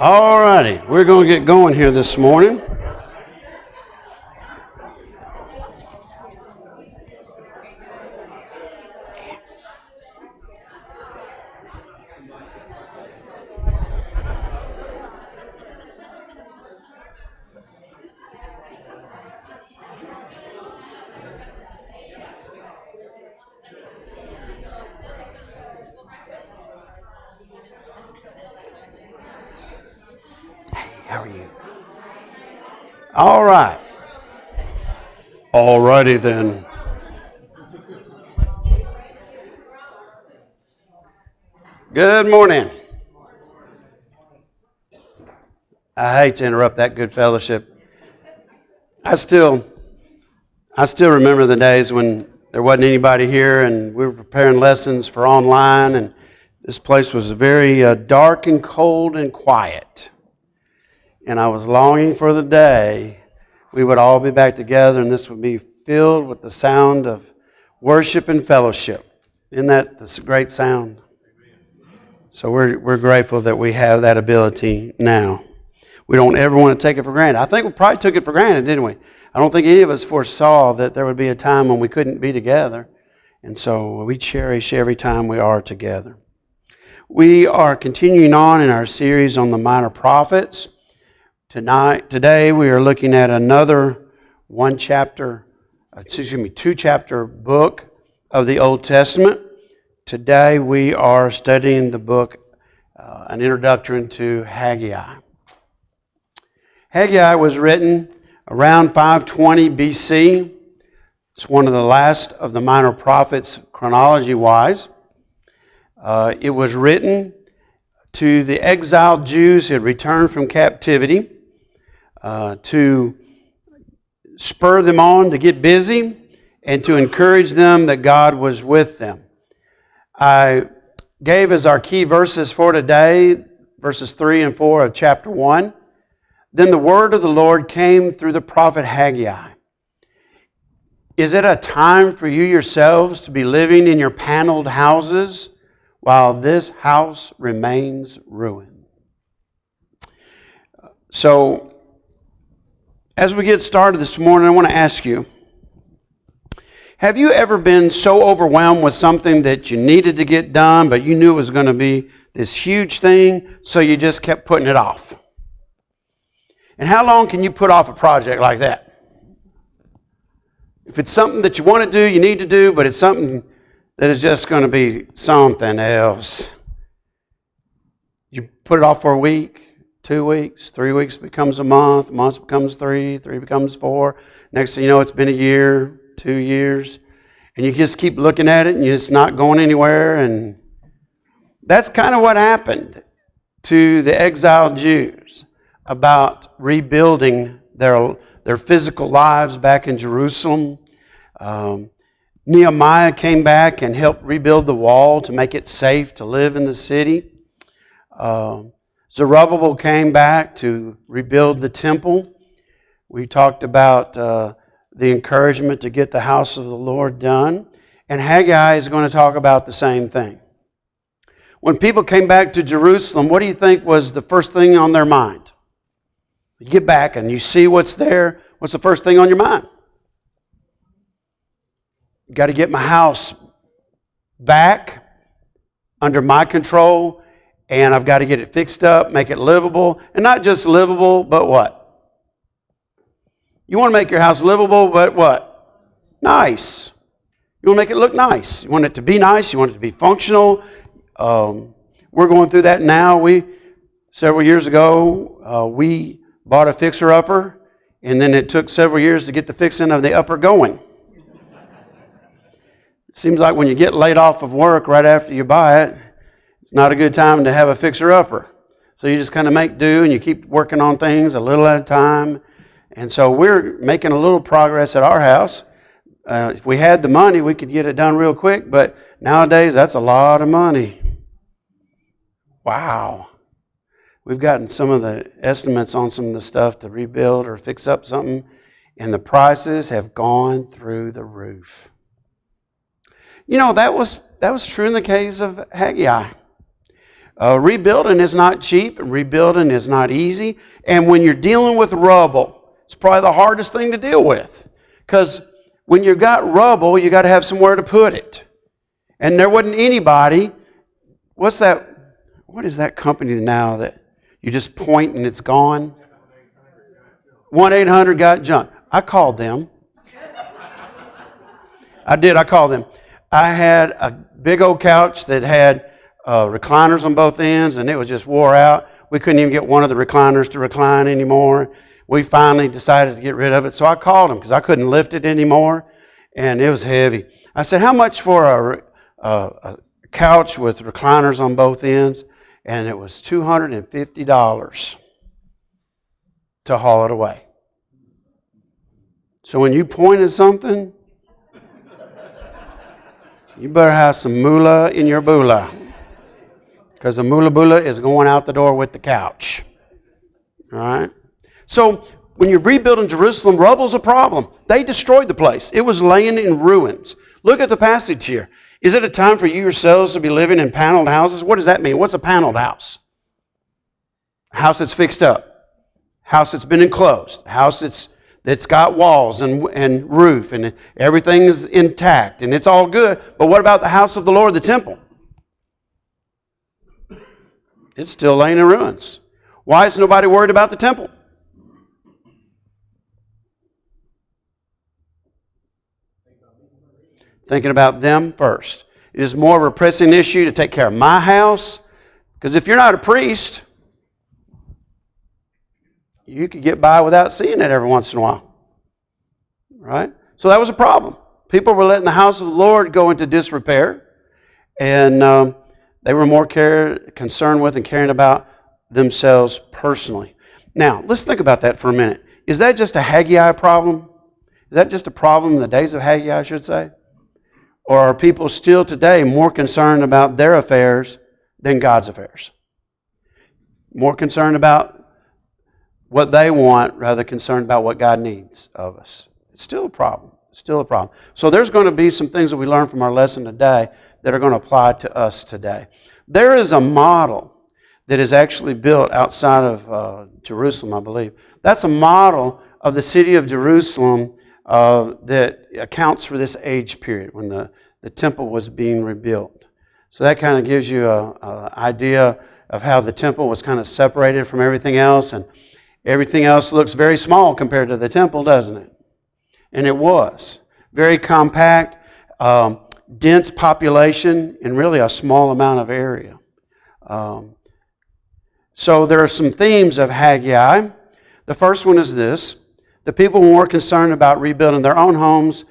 All righty, we're going to get going here this morning. How are you? All right. All righty then. Good morning. I hate to interrupt that good fellowship. I still remember the days when there wasn't anybody here and we were preparing lessons for online, and this place was very dark and cold and quiet. And I was longing for the day we would all be back together and this would be filled with the sound of worship and fellowship. Isn't that this great sound? So we're grateful that we have that ability now. We don't ever want to take it for granted. I think we probably took it for granted, didn't we? I don't think any of us foresaw that there would be a time when we couldn't be together. And so we cherish every time we are together. We are continuing on in our series on the minor prophets. Today we are looking at another two chapter book of the Old Testament. Today we are studying the book, an introduction to Haggai. Haggai was written around 520 BC. It's one of the last of the minor prophets chronology-wise. It was written to the exiled Jews who had returned from captivity, to spur them on to get busy and to encourage them that God was with them. I gave as our key verses for today, verses 3 and 4 of chapter 1. Then the word of the Lord came through the prophet Haggai. Is it a time for you yourselves to be living in your paneled houses while this house remains ruined? So, as we get started this morning, I want to ask you, have you ever been so overwhelmed with something that you needed to get done, but you knew it was going to be this huge thing, so you just kept putting it off? And how long can you put off a project like that? If it's something that you want to do, you need to do, but it's something that is just going to be something else. You put it off for a week, 2 weeks, 3 weeks becomes a month becomes three becomes 4. Next thing you know, it's been a year, 2 years, and you just keep looking at it and it's not going anywhere. And that's kind of what happened to the exiled Jews about rebuilding their physical lives back in Jerusalem. Nehemiah came back and helped rebuild the wall to make it safe to live in the city. Zerubbabel came back to rebuild the temple. We talked about the encouragement to get the house of the Lord done. And Haggai is going to talk about the same thing. When people came back to Jerusalem, what do you think was the first thing on their mind? You get back and you see what's there. What's the first thing on your mind? You got to get my house back under my control, and I've got to get it fixed up, make it livable. And not just livable, but what? You want to make your house livable, but what? Nice. You want to make it look nice. You want it to be nice. You want it to be functional. We're going through that now. Several years ago, we bought a fixer-upper, and then it took several years to get the fixing of the upper going. It seems like when you get laid off of work right after you buy it, it's not a good time to have a fixer-upper. So you just kind of make do, and you keep working on things a little at a time. And so we're making a little progress at our house. If we had the money, we could get it done real quick, but nowadays that's a lot of money. Wow. We've gotten some of the estimates on some of the stuff to rebuild or fix up something, and the prices have gone through the roof. You know, that was true in the case of Haggai. Rebuilding is not cheap, and rebuilding is not easy. And when you're dealing with rubble, it's probably the hardest thing to deal with. Because when you've got rubble, you got to have somewhere to put it. And there wasn't anybody. What is that company now that you just point and it's gone? 1-800-GOT-JUNK. I called them. I called them. I had a big old couch that had recliners on both ends, and it was just wore out. We couldn't even get one of the recliners to recline anymore. We finally decided to get rid of it, so I called them because I couldn't lift it anymore, and it was heavy. I said, how much for a couch with recliners on both ends? And it was $250 to haul it away. So when you point at something, you better have some moolah in your boolah, because the moolah boolah is going out the door with the couch. All right? So when you're rebuilding Jerusalem, rubble's a problem. They destroyed the place. It was laying in ruins. Look at the passage here. Is it a time for you yourselves to be living in paneled houses? What does that mean? What's a paneled house? A house that's fixed up. A house that's been enclosed. A house that's got walls and roof and everything is intact and it's all good. But what about the house of the Lord, the temple? It's still laying in ruins. Why is nobody worried about the temple? Thinking about them first. It is more of a pressing issue to take care of my house, because if you're not a priest, you could get by without seeing it every once in a while. Right? So that was a problem. People were letting the house of the Lord go into disrepair, and they were more concerned with and caring about themselves personally. Now, let's think about that for a minute. Is that just a Haggai problem? Is that just a problem in the days of Haggai, I should say? Or are people still today more concerned about their affairs than God's affairs? More concerned about what they want rather than concerned about what God needs of us. It's still a problem. It's still a problem. So there's going to be some things that we learn from our lesson today that are going to apply to us today. There is a model that is actually built outside of Jerusalem, I believe. That's a model of the city of Jerusalem that accounts for this age period when the temple was being rebuilt. So that kind of gives you an idea of how the temple was kind of separated from everything else, and everything else looks very small compared to the temple, doesn't it? And it was. Very compact, dense population in really a small amount of area. So there are some themes of Haggai. The first one is this. The people were more concerned about rebuilding their own homes,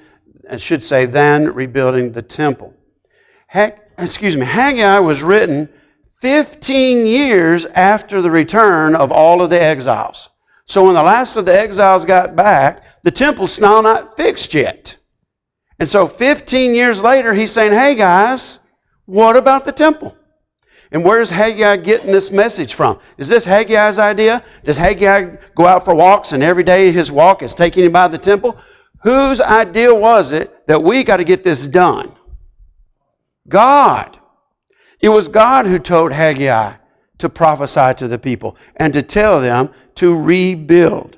I should say, than rebuilding the temple. Haggai was written 15 years after the return of all of the exiles. So when the last of the exiles got back, the temple's still not fixed yet. And so 15 years later, he's saying, hey guys, what about the temple? And where's Haggai getting this message from? Is this Haggai's idea? Does Haggai go out for walks and every day his walk is taking him by the temple? Whose idea was it that we got to get this done? God. It was God who told Haggai to prophesy to the people and to tell them to rebuild.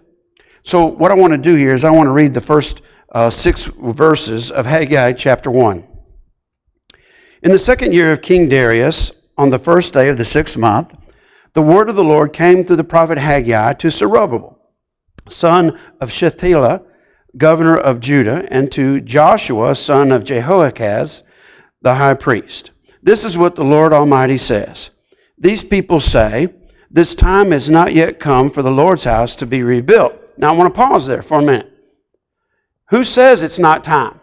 So what I want to do here is I want to read the first 6 verses of Haggai chapter 1. In the second year of King Darius, on the first day of the 6th month, the word of the Lord came through the prophet Haggai to Zerubbabel, son of Shealtiel, governor of Judah, and to Joshua, son of Jehoahaz, the high priest. This is what the Lord Almighty says. These people say, this time has not yet come for the Lord's house to be rebuilt. Now I want to pause there for a minute. Who says it's not time?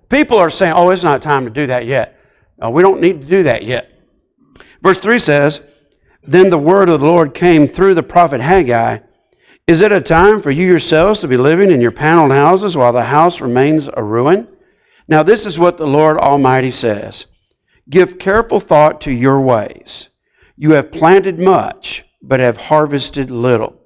People are saying, oh, it's not time to do that yet. We don't need to do that yet. Verse 3 says, then the word of the Lord came through the prophet Haggai. Is it a time for you yourselves to be living in your paneled houses while the house remains a ruin? Now this is what the Lord Almighty says. Give careful thought to your ways. You have planted much, but have harvested little.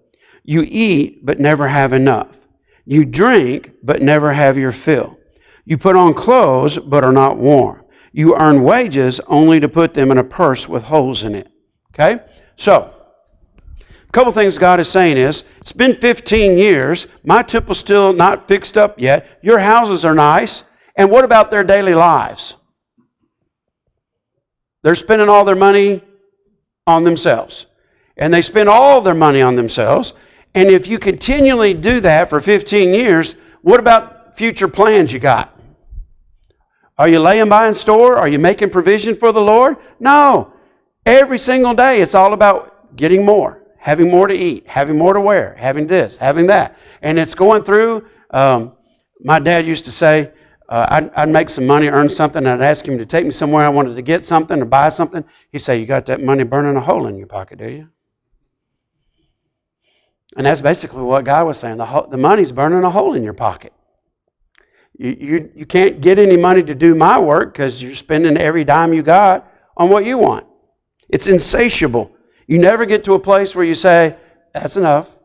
You eat, but never have enough. You drink, but never have your fill. You put on clothes, but are not warm. You earn wages only to put them in a purse with holes in it. Okay? So, a couple things God is saying is, it's been 15 years. My temple's still not fixed up yet. Your houses are nice. And what about their daily lives? They're spending all their money on themselves. And they spend all their money on themselves. And if you continually do that for 15 years, what about future plans you got? Are you laying by in store? Are you making provision for the Lord? No. Every single day it's all about getting more, having more to eat, having more to wear, having this, having that. And it's going through, my dad used to say, I'd make some money, earn something, and I'd ask him to take me somewhere I wanted to get something or buy something. He'd say, you got that money burning a hole in your pocket, do you? And that's basically what God was saying. The money's burning a hole in your pocket. You can't get any money to do my work because you're spending every dime you got on what you want. It's insatiable. You never get to a place where you say, that's enough.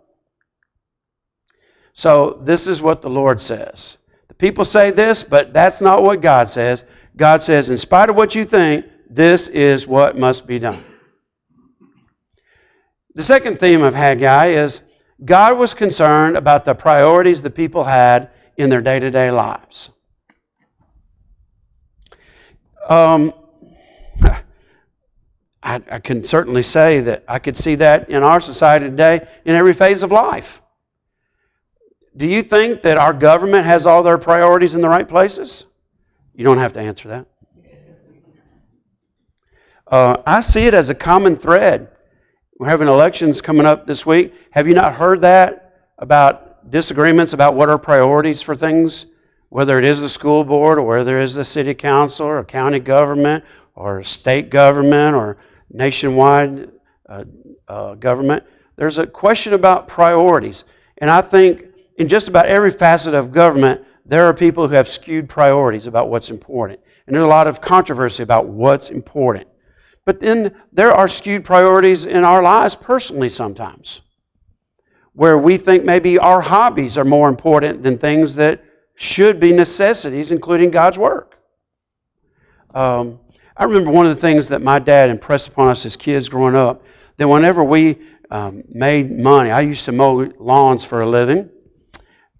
So this is what the Lord says. The people say this, but that's not what God says. God says, in spite of what you think, this is what must be done. The second theme of Haggai is God was concerned about the priorities the people had in their day-to-day lives. I can certainly say that I could see that in our society today in every phase of life. Do you think that our government has all their priorities in the right places? You don't have to answer that. I see it as a common thread. We're having elections coming up this week. Have you not heard that about disagreements about what are priorities for things? Whether it is the school board or whether it is the city council or county government or state government or nationwide government. There's a question about priorities. And I think in just about every facet of government, there are people who have skewed priorities about what's important. And there's a lot of controversy about what's important. But then there are skewed priorities in our lives personally sometimes, where we think maybe our hobbies are more important than things that should be necessities, including God's work. I remember one of the things that my dad impressed upon us as kids growing up, that whenever we made money, I used to mow lawns for a living.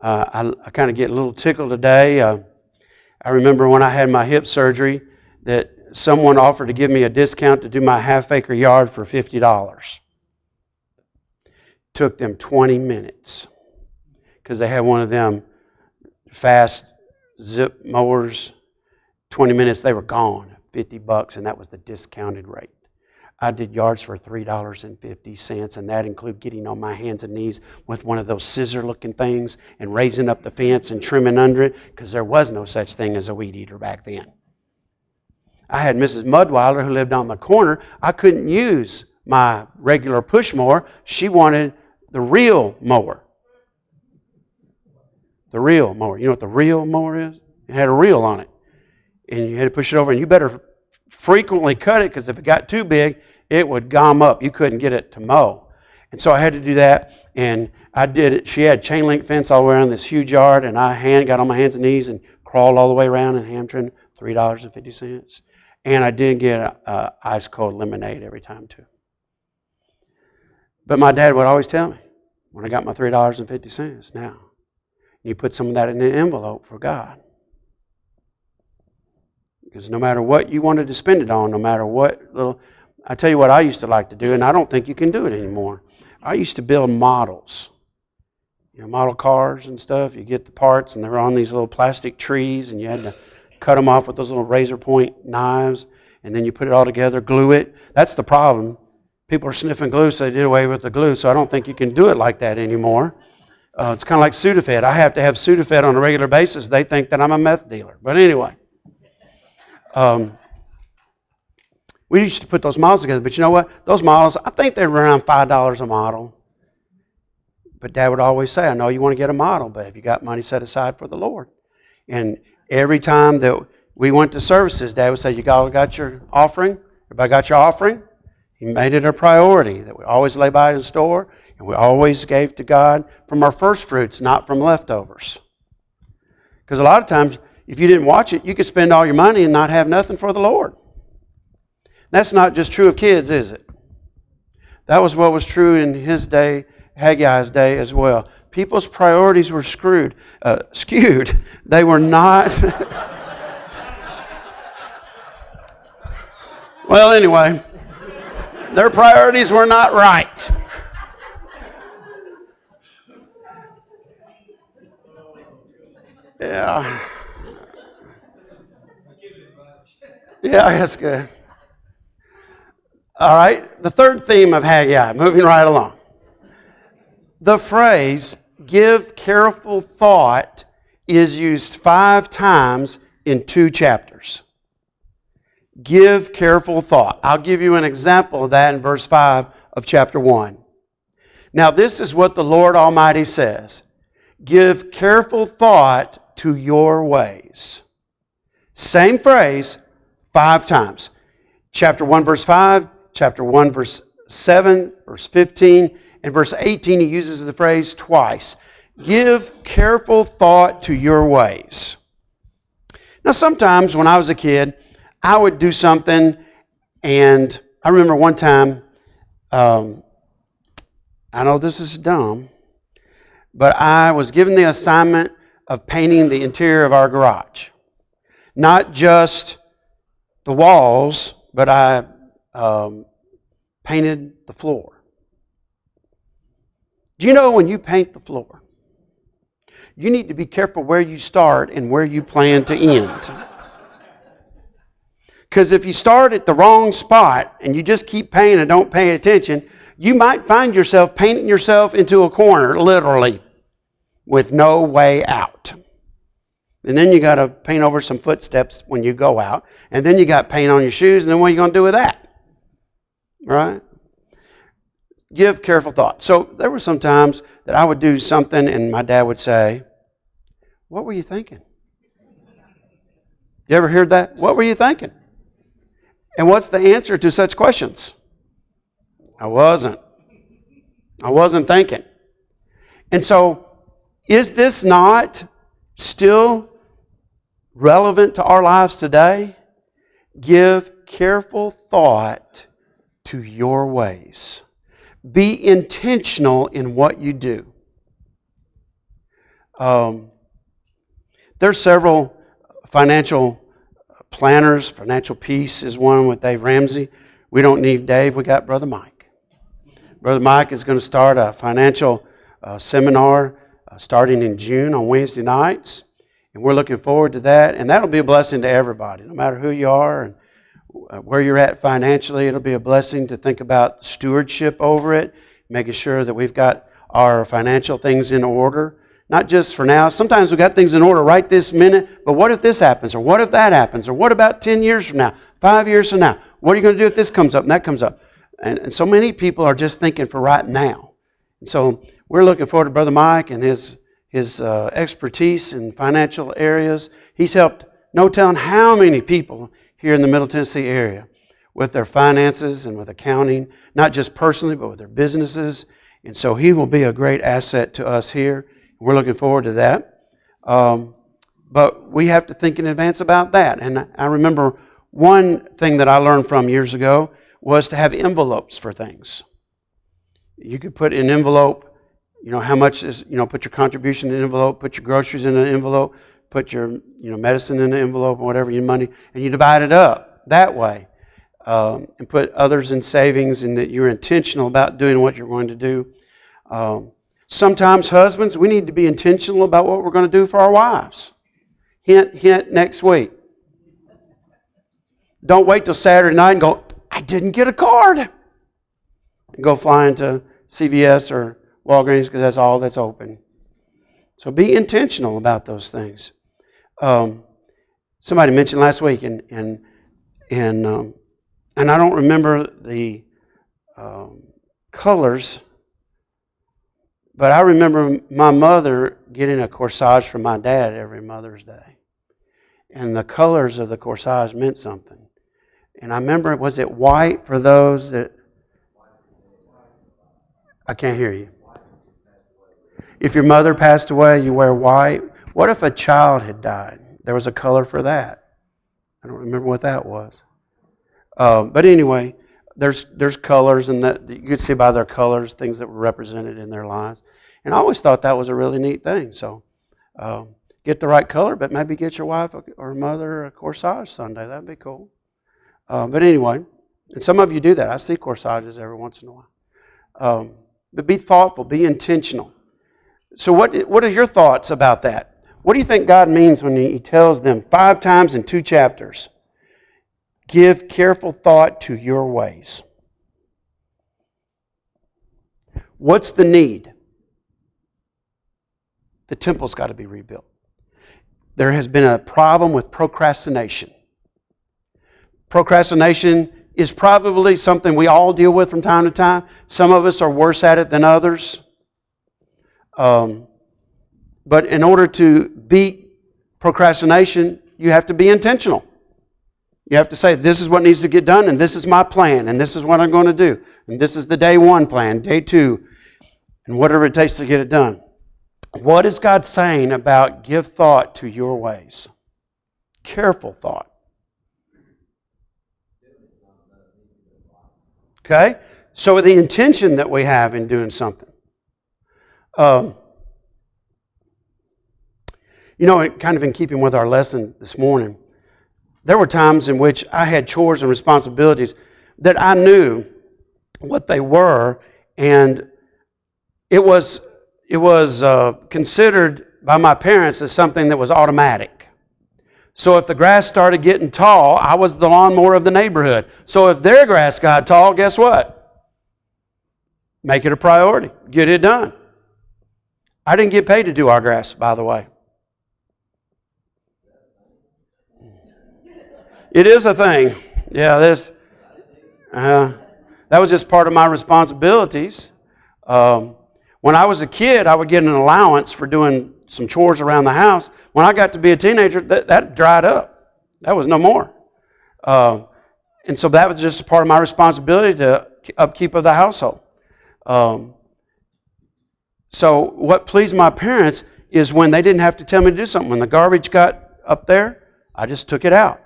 I kind of get a little tickled today. I remember when I had my hip surgery that someone offered to give me a discount to do my half-acre yard for $50. Took them 20 minutes because they had one of them fast zip mowers. 20 minutes, they were gone. $50, and that was the discounted rate. I did yards for $3.50, and that included getting on my hands and knees with one of those scissor-looking things and raising up the fence and trimming under it, because there was no such thing as a weed eater back then. I had Mrs. Mudweiler, who lived on the corner. I couldn't use my regular push mower. She wanted the reel mower. The reel mower. You know what the reel mower is? It had a reel on it. And you had to push it over, and you better frequently cut it, because if it got too big, it would gum up. You couldn't get it to mow. And so I had to do that, and I did it. She had chain link fence all around this huge yard, and I got on my hands and knees and crawled all the way around and hamstring $3.50. And I did get ice cold lemonade every time too. But my dad would always tell me, when I got my $3.50, now, you put some of that in an envelope for God. Because no matter what you wanted to spend it on, no matter what little... I tell you what I used to like to do, and I don't think you can do it anymore. I used to build models. You know, model cars and stuff. You get the parts, and they're on these little plastic trees, and you had to cut them off with those little razor point knives, and then you put it all together, glue it. That's the problem. People are sniffing glue, so they did away with the glue, so I don't think you can do it like that anymore. It's kind of like Sudafed. I have to have Sudafed on a regular basis. They think that I'm a meth dealer. But anyway, we used to put those models together, but you know what? Those models, I think they were around $5 a model. But Dad would always say, I know you want to get a model, but have you got money set aside for the Lord? And every time that we went to services, Dad would say, you all got your offering? Everybody got your offering? He made it a priority that we always lay by the store, and we always gave to God from our first fruits, not from leftovers. Because a lot of times if you didn't watch it, you could spend all your money and not have nothing for the Lord. That's not just true of kids, is it? That was what was true in his day, Haggai's day as well. People's priorities were skewed. They were not. Well, anyway, their priorities were not right. Yeah. Yeah, that's good. All right, the third theme of Haggai, moving right along. The phrase, give careful thought, is used 5 times in 2 chapters. Give careful thought. I'll give you an example of that in verse 5 of chapter 1. Now this is what the Lord Almighty says. Give careful thought to your ways. Same phrase 5 times. Chapter 1 verse 5, chapter 1 verse 7, verse 15, and verse 18 he uses the phrase twice. Give careful thought to your ways. Now sometimes when I was a kid, I would do something, and I remember one time, I know this is dumb, but I was given the assignment of painting the interior of our garage. Not just the walls, but I painted the floor. Do you know when you paint the floor, you need to be careful where you start and where you plan to end? Because if you start at the wrong spot and you just keep painting and don't pay attention, you might find yourself painting yourself into a corner, literally, with no way out. And then you got to paint over some footsteps when you go out. And then you got paint on your shoes, and then what are you going to do with that? Right? Give careful thought. So there were some times that I would do something and my dad would say, what were you thinking? You ever heard that? What were you thinking? And what's the answer to such questions? I wasn't thinking. And so, is this not still relevant to our lives today? Give careful thought to your ways. Be intentional in what you do. There's several financial planners. Financial Peace is one with Dave Ramsey. We don't need Dave. We got Brother Mike. Brother Mike is going to start a financial seminar starting in June on Wednesday nights. And we're looking forward to that. And that'll be a blessing to everybody, no matter who you are and where you're at financially. It'll be a blessing to think about stewardship over it, making sure that we've got our financial things in order. Not just for now. Sometimes we've got things in order right this minute, but what if this happens? Or what if that happens? Or what about 10 years from now? 5 years from now? What are you going to do if this comes up and that comes up? And so many people are just thinking for right now. And so we're looking forward to Brother Mike and his expertise in financial areas. He's helped no telling how many people here in the Middle Tennessee area with their finances and with accounting, not just personally, but with their businesses. And so he will be a great asset to us here. We're looking forward to that. But we have to think in advance about that. And I remember one thing that I learned from years ago was to have envelopes for things. You could put in an envelope, how much is, put your contribution in an envelope, put your groceries in an envelope, put your, medicine in an envelope or whatever, your money, and you divide it up that way. And put others in savings, and that you're intentional about doing what you're going to do. Sometimes, husbands, we need to be intentional about what we're going to do for our wives. Hint, hint, next week. Don't wait till Saturday night and go, I didn't get a card. And go fly into CVS or Walgreens because that's all that's open. So be intentional about those things. Somebody mentioned last week, and I don't remember the colors, but I remember my mother getting a corsage from my dad every Mother's Day. And the colors of the corsage meant something. And I remember, was it white for those that... I can't hear you. If your mother passed away, you wear white. What if a child had died? There was a color for that. I don't remember what that was. But anyway, there's colors, and that you could see by their colors things that were represented in their lives. And I always thought that was a really neat thing. So get the right color, but maybe get your wife or mother a corsage Sunday. That'd be cool. But anyway, and some of you do that. I see corsages every once in a while. But be thoughtful, be intentional. So what are your thoughts about that? What do you think God means when He tells them 5 times in 2 chapters, give careful thought to your ways? What's the need? The temple's got to be rebuilt. There has been a problem with procrastination. Procrastination is probably something we all deal with from time to time. Some of us are worse at it than others. But in order to beat procrastination, you have to be intentional. You have to say, this is what needs to get done, and this is my plan, and this is what I'm going to do. And this is the day 1 plan, day 2, and whatever it takes to get it done. What is God saying about give thought to your ways? Careful thought. Okay? So the intention that we have in doing something. Kind of in keeping with our lesson this morning, there were times in which I had chores and responsibilities that I knew what they were, and it was considered by my parents as something that was automatic. So if the grass started getting tall, I was the lawnmower of the neighborhood. So if their grass got tall, guess what? Make it a priority. Get it done. I didn't get paid to do our grass, by the way. It is a thing. Yeah, that was just part of my responsibilities. When I was a kid, I would get an allowance for doing some chores around the house. When I got to be a teenager, that dried up. That was no more. And so that was just part of my responsibility to upkeep of the household. So what pleased my parents is when they didn't have to tell me to do something. When the garbage got up there, I just took it out.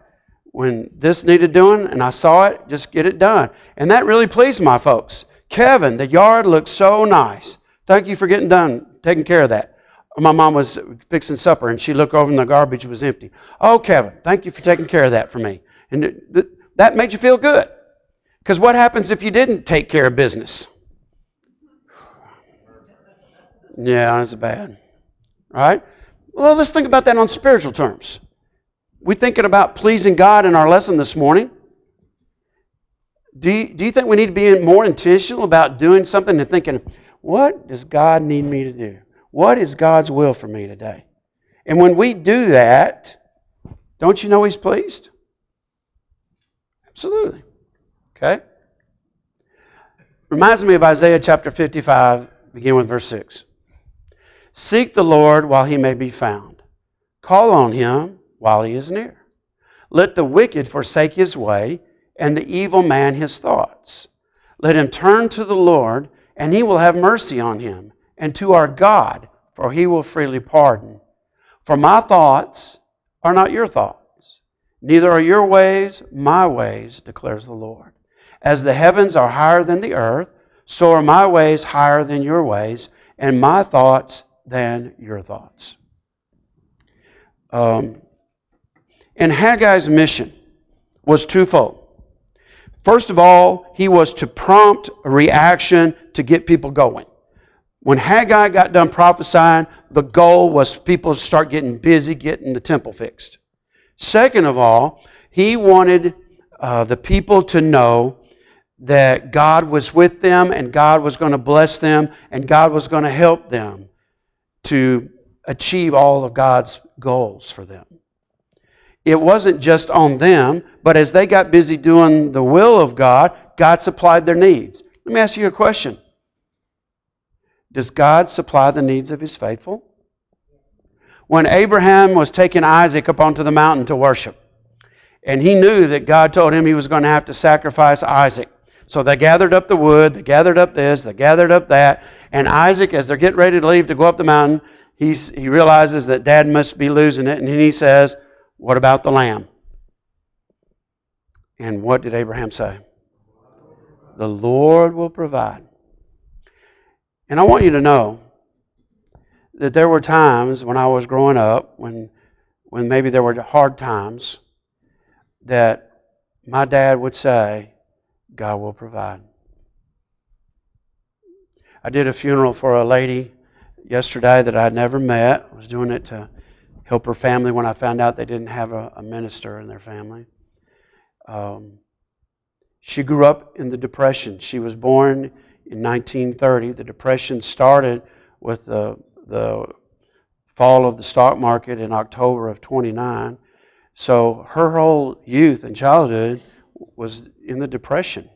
When this needed doing and I saw it, just get it done. And that really pleased my folks. Kevin, the yard looks so nice. Thank you for getting done, taking care of that. My mom was fixing supper and she looked over and the garbage was empty. Oh, Kevin, thank you for taking care of that for me. And that made you feel good. Because what happens if you didn't take care of business? Yeah, that's bad. Right? Well, let's think about that on spiritual terms. We're thinking about pleasing God in our lesson this morning. Do you think we need to be more intentional about doing something and thinking, what does God need me to do? What is God's will for me today? And when we do that, don't you know He's pleased? Absolutely. Okay? Reminds me of Isaiah chapter 55, begin with verse 6. Seek the Lord while He may be found. Call on Him while He is near. Let the wicked forsake his way, and the evil man his thoughts. Let him turn to the Lord, and He will have mercy on him, and to our God, for He will freely pardon. For my thoughts are not your thoughts, neither are your ways my ways, declares the Lord. As the heavens are higher than the earth, so are my ways higher than your ways, and my thoughts than your thoughts. And Haggai's mission was twofold. First of all, he was to prompt a reaction to get people going. When Haggai got done prophesying, the goal was people to start getting busy getting the temple fixed. Second of all, he wanted the people to know that God was with them and God was going to bless them and God was going to help them to achieve all of God's goals for them. It wasn't just on them, but as they got busy doing the will of God, God supplied their needs. Let me ask you a question. Does God supply the needs of His faithful? When Abraham was taking Isaac up onto the mountain to worship, and he knew that God told him he was going to have to sacrifice Isaac. So they gathered up the wood, they gathered up this, they gathered up that, and Isaac, as they're getting ready to leave to go up the mountain, he realizes that Dad must be losing it, and he says, What about the lamb? And what did Abraham say? The Lord will provide. And I want you to know that there were times when I was growing up, when maybe there were hard times, that my dad would say, God will provide. I did a funeral for a lady yesterday that I'd never met. I was doing it to help her family when I found out they didn't have a minister in their family. She grew up in the Depression. She was born in 1930. The Depression started with the fall of the stock market in October of 29. So her whole youth and childhood was in the Depression.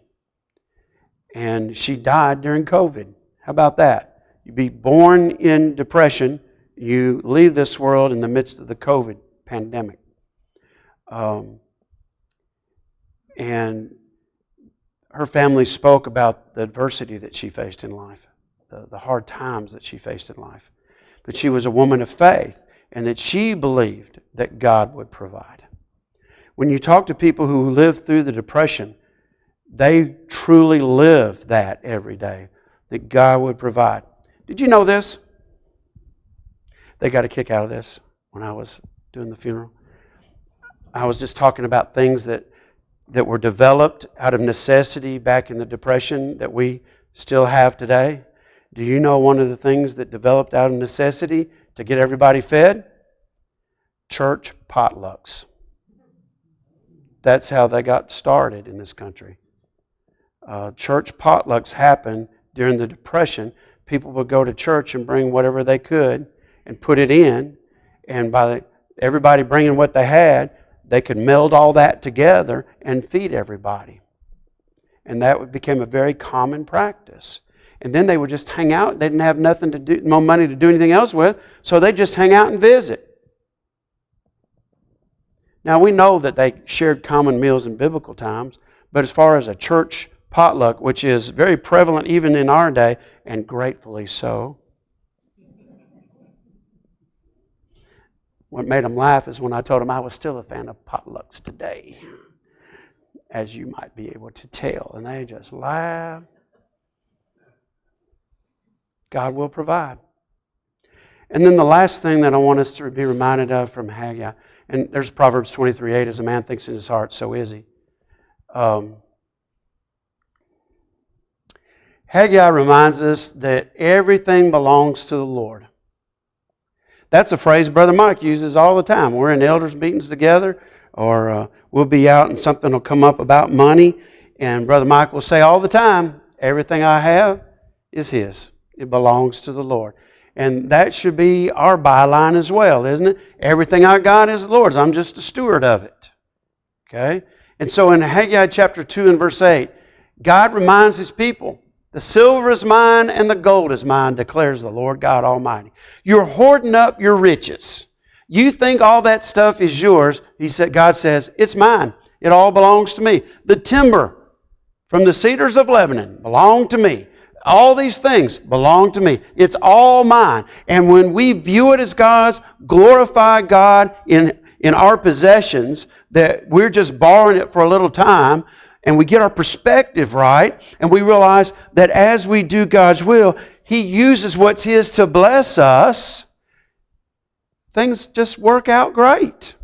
And she died during COVID. How about that? You be born in depression, you leave this world in the midst of the COVID pandemic. And her family spoke about the adversity that she faced in life, the hard times that she faced in life. But she was a woman of faith, and that she believed that God would provide. When you talk to people who lived through the Depression, they truly lived that every day, that God would provide. Did you know this? They got a kick out of this when I was doing the funeral. I was just talking about things that were developed out of necessity back in the Depression that we still have today. Do you know one of the things that developed out of necessity to get everybody fed? Church potlucks. That's how they got started in this country. Church potlucks happened during the Depression. People would go to church and bring whatever they could and put it in. And by everybody bringing what they had, they could meld all that together and feed everybody. And that became a very common practice. And then they would just hang out. They didn't have nothing to do, no money to do anything else with, so they'd just hang out and visit. Now, we know that they shared common meals in biblical times, but as far as a church potluck, which is very prevalent even in our day, and gratefully so. What made them laugh is when I told them I was still a fan of potlucks today, as you might be able to tell. And they just laughed. God will provide. And then the last thing that I want us to be reminded of from Haggai, and there's Proverbs 23:8, as a man thinks in his heart, so is he. Haggai reminds us that everything belongs to the Lord. That's a phrase Brother Mike uses all the time. We're in elders' meetings together, or we'll be out and something will come up about money, and Brother Mike will say all the time, everything I have is His. It belongs to the Lord. And that should be our byline as well, isn't it? Everything I got is the Lord's. I'm just a steward of it. Okay? And so in Haggai chapter 2 and verse 8, God reminds His people, the silver is mine and the gold is mine, declares the Lord God Almighty. You're hoarding up your riches. You think all that stuff is yours. God says, it's mine. It all belongs to me. The timber from the cedars of Lebanon belong to me. All these things belong to me. It's all mine. And when we view it as God's, glorify God in our possessions, that we're just borrowing it for a little time, and we get our perspective right, and we realize that as we do God's will, He uses what's His to bless us, things just work out great.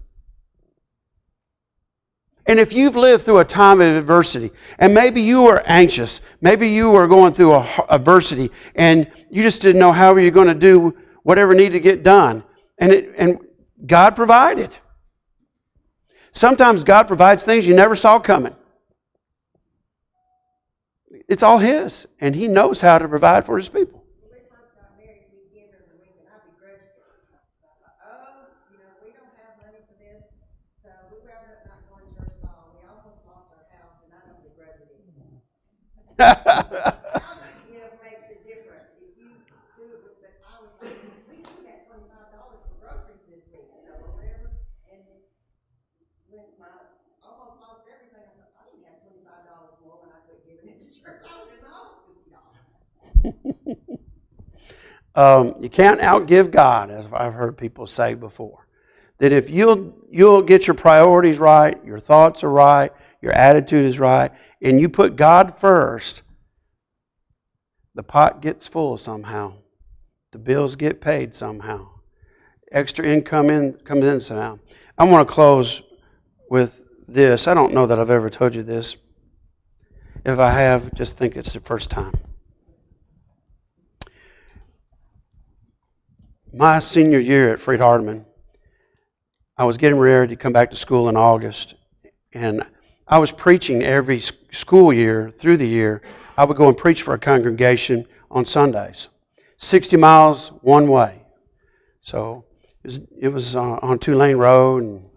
And if you've lived through a time of adversity, and maybe you were anxious, maybe you were going through adversity, and you just didn't know how you're going to do whatever needed to get done, and God provided. Sometimes God provides things you never saw coming. It's all His, and He knows how to provide for His people. Makes a difference if you do it. But I was like, we got $25 for groceries this week, or whatever. And when almost lost everything, I thought, I didn't have $25 more when I quit giving it to church. I was in the hole $50. You can't outgive God, as I've heard people say before. that if you'll get your priorities right, your thoughts are right, your attitude is right, and you put God first, the pot gets full somehow. The bills get paid somehow. Extra income comes in somehow. I want to close with this. I don't know that I've ever told you this. If I have, just think it's the first time. My senior year at Freed-Hardeman, I was getting ready to come back to school in August, and I was preaching every school year through the year. I would go and preach for a congregation on Sundays, 60 miles one way. So it was on 2-lane road, and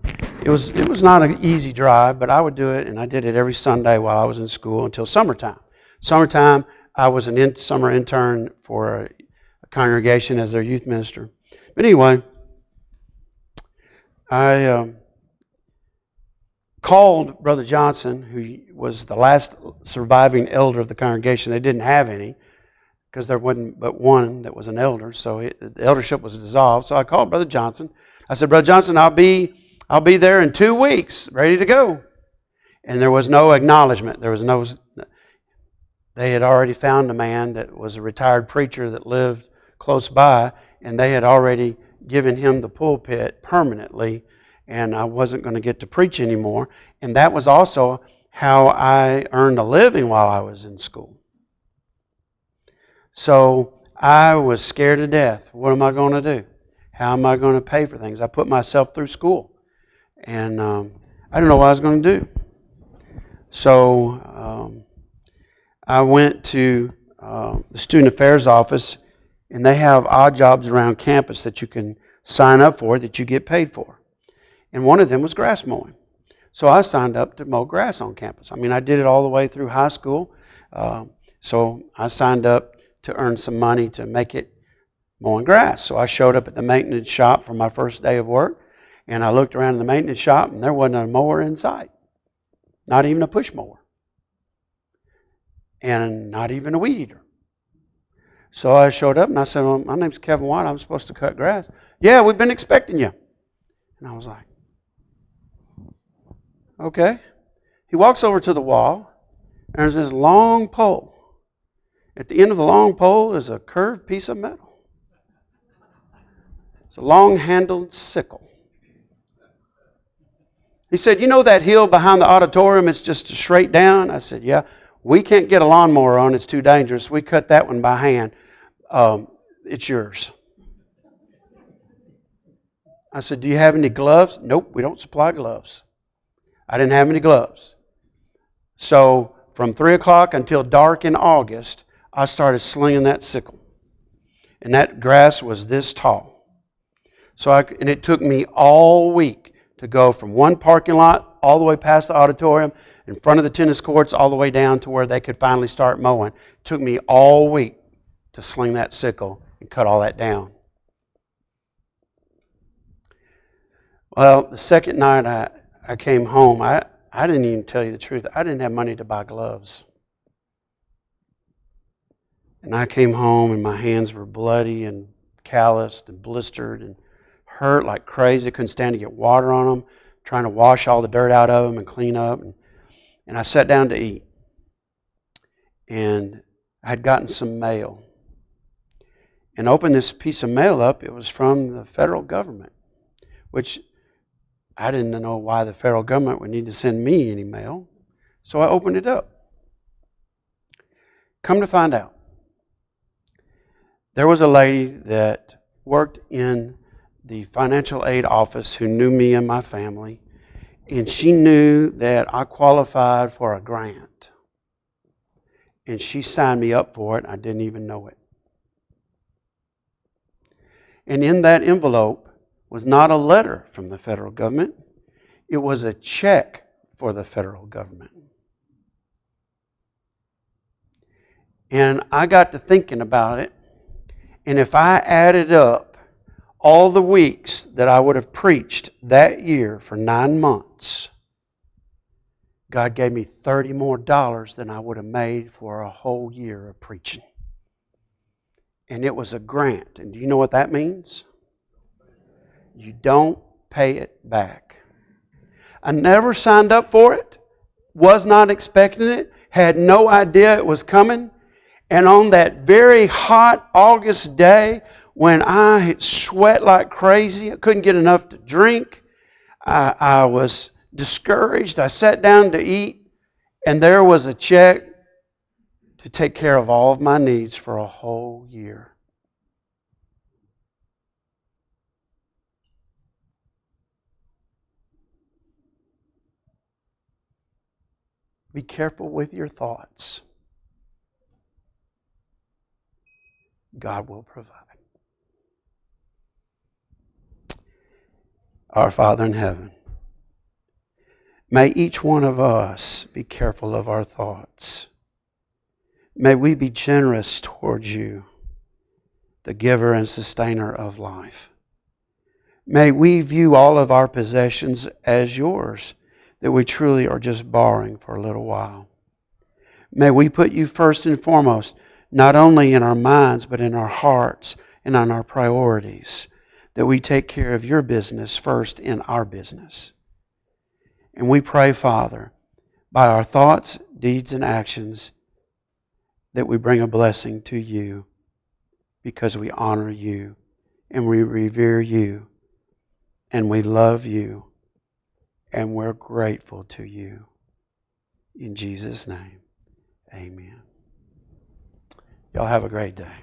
it was not an easy drive, but I would do it, and I did it every Sunday while I was in school until summertime. Summertime, I was an summer intern for a congregation as their youth minister. But anyway, I called Brother Johnson, who was the last surviving elder of the congregation. They didn't have any because there wasn't but one that was an elder, so the eldership was dissolved. So I called Brother Johnson. I said, Brother Johnson, I'll be there in 2 weeks, ready to go. And there was no acknowledgement. They had already found a man that was a retired preacher that lived close by, and they had already given him the pulpit permanently, and I wasn't going to get to preach anymore. And that was also how I earned a living while I was in school. So I was scared to death. What am I going to do? How am I going to pay for things? I put myself through school, and I didn't know what I was going to do. So I went to the student affairs office, and they have odd jobs around campus that you can sign up for that you get paid for. And one of them was grass mowing. So I signed up to mow grass on campus. I mean, I did it all the way through high school. So I signed up to earn some money to make it mowing grass. So I showed up at the maintenance shop for my first day of work, and I looked around in the maintenance shop, and there wasn't a mower in sight. Not even a push mower. And not even a weed eater. So I showed up and I said, well, my name's Kevin White. I'm supposed to cut grass. Yeah, we've been expecting you. And I was like, okay. He walks over to the wall, and there's this long pole. At the end of the long pole is a curved piece of metal. It's a long-handled sickle. He said, you know that hill behind the auditorium, it's just straight down? I said, yeah. We can't get a lawnmower on. It's too dangerous. We cut that one by hand. It's yours. I said, do you have any gloves? Nope, we don't supply gloves. I didn't have any gloves. So from 3 o'clock until dark in August, I started slinging that sickle. And that grass was this tall. And it took me all week to go from one parking lot all the way past the auditorium, in front of the tennis courts, all the way down to where they could finally start mowing. It took me all week to sling that sickle and cut all that down. Well, the second night I came home, I didn't even tell you the truth. I didn't have money to buy gloves. And I came home and my hands were bloody and calloused and blistered and hurt like crazy. Couldn't stand to get water on them, trying to wash all the dirt out of them and clean up. And I sat down to eat. And I had gotten some mail. And opened this piece of mail up. It was from the federal government, which I didn't know why the federal government would need to send me any mail. So I opened it up. Come to find out, there was a lady that worked in the financial aid office who knew me and my family, and she knew that I qualified for a grant. And she signed me up for it, and I didn't even know it. And in that envelope was not a letter from the federal government. It was a check for the federal government. And I got to thinking about it, and if I added up all the weeks that I would have preached that year for 9 months, God gave me $30 more than I would have made for a whole year of preaching. And it was a grant. And do you know what that means? You don't pay it back. I never signed up for it, was not expecting it, had no idea it was coming. And on that very hot August day, when I sweat like crazy, I couldn't get enough to drink, I was discouraged. I sat down to eat, and there was a check to take care of all of my needs for a whole year. Be careful with your thoughts. God will provide. Our Father in heaven, may each one of us be careful of our thoughts. May we be generous towards you, the giver and sustainer of life. May we view all of our possessions as yours, that we truly are just borrowing for a little while. May we put you first and foremost, not only in our minds, but in our hearts and on our priorities, that we take care of your business first in our business. And we pray, Father, by our thoughts, deeds, and actions, that we bring a blessing to you because we honor you and we revere you and we love you and we're grateful to you. In Jesus' name, amen. Y'all have a great day.